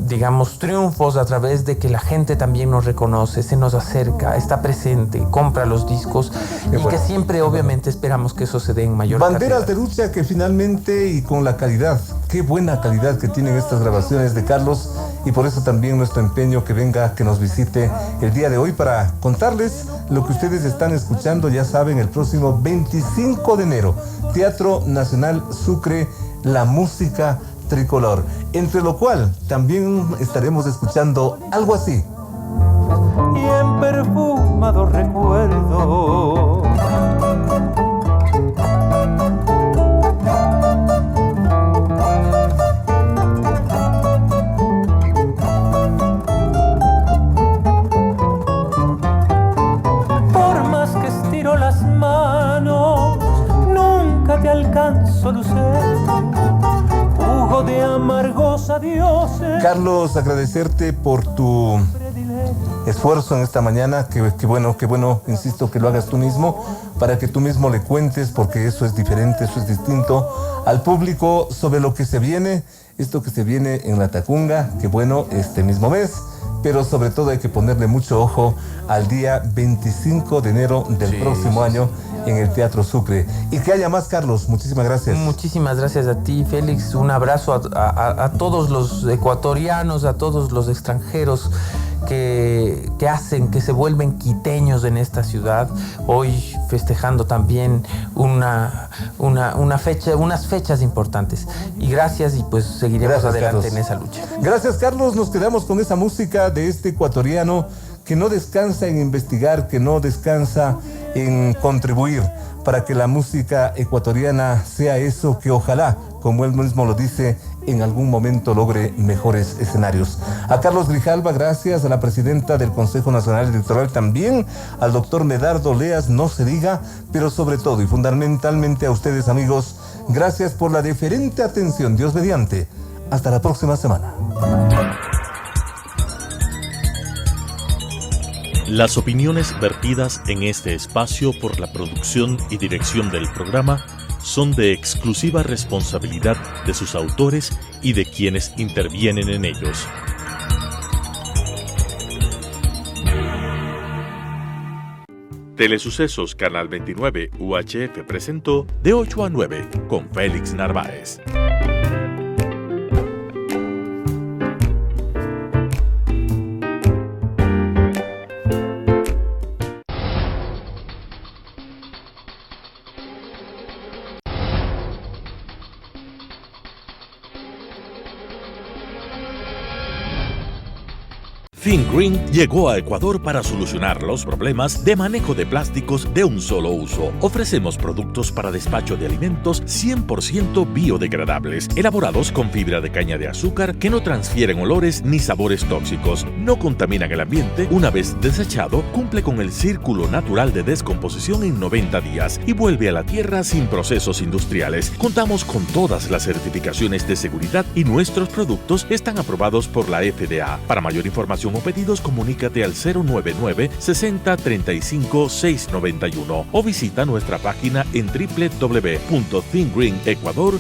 digamos, triunfos a través de que la gente también nos reconoce, se nos acerca, está presente, compra los discos, y que siempre obviamente esperamos que eso se dé en mayor banderas de lucha que finalmente, y con la calidad, qué buena calidad que tienen estas grabaciones de Carlos, y por eso también nuestro empeño que venga, que nos visite el día de hoy para contarles lo que ustedes están escuchando. Ya saben, el próximo 25 de enero, Teatro Nacional Sucre, la música tricolor, entre lo cual también estaremos escuchando algo así. Y en perfumado recuerdo las manos, nunca te alcanzo, Lucero, jugo de amargos adioses. Carlos, agradecerte por tu esfuerzo en esta mañana, que bueno, insisto, que lo hagas tú mismo, para que tú mismo le cuentes, porque eso es diferente, eso es distinto, al público sobre lo que se viene, esto que se viene en la Tacunga, que bueno, este mismo mes. Pero sobre todo hay que ponerle mucho ojo al día 25 de enero del próximo año en el Teatro Sucre. Y que haya más, Carlos. Muchísimas gracias. Muchísimas gracias a ti, Félix. Un abrazo a todos los ecuatorianos, a todos los extranjeros que hacen que se vuelven quiteños en esta ciudad. Hoy festejando también unas fechas importantes. Y gracias, y pues seguiremos adelante, Carlos, en esa lucha. Gracias, Carlos. Nos quedamos con esa música de este ecuatoriano que no descansa en investigar, que no descansa en contribuir para que la música ecuatoriana sea eso que ojalá, como él mismo lo dice, en algún momento logre mejores escenarios. A Carlos Grijalva, gracias. A la presidenta del Consejo Nacional Electoral también. Al doctor Medardo Leas, no se diga. Pero sobre todo y fundamentalmente a ustedes, amigos, gracias por la deferente atención. Dios mediante. Hasta la próxima semana. Las opiniones vertidas en este espacio por la producción y dirección del programa son de exclusiva responsabilidad de sus autores y de quienes intervienen en ellos. Telesucesos Canal 29 UHF presentó De 8 a 9 con Félix Narváez. Fingreen llegó a Ecuador para solucionar los problemas de manejo de plásticos de un solo uso. Ofrecemos productos para despacho de alimentos 100% biodegradables, elaborados con fibra de caña de azúcar que no transfieren olores ni sabores tóxicos, no contaminan el ambiente. Una vez desechado, cumple con el círculo natural de descomposición en 90 días y vuelve a la tierra sin procesos industriales. Contamos con todas las certificaciones de seguridad y nuestros productos están aprobados por la FDA. Para mayor información o pedidos, comunícate al 099 60 35 691 o visita nuestra página en www.thingreenecuador.com.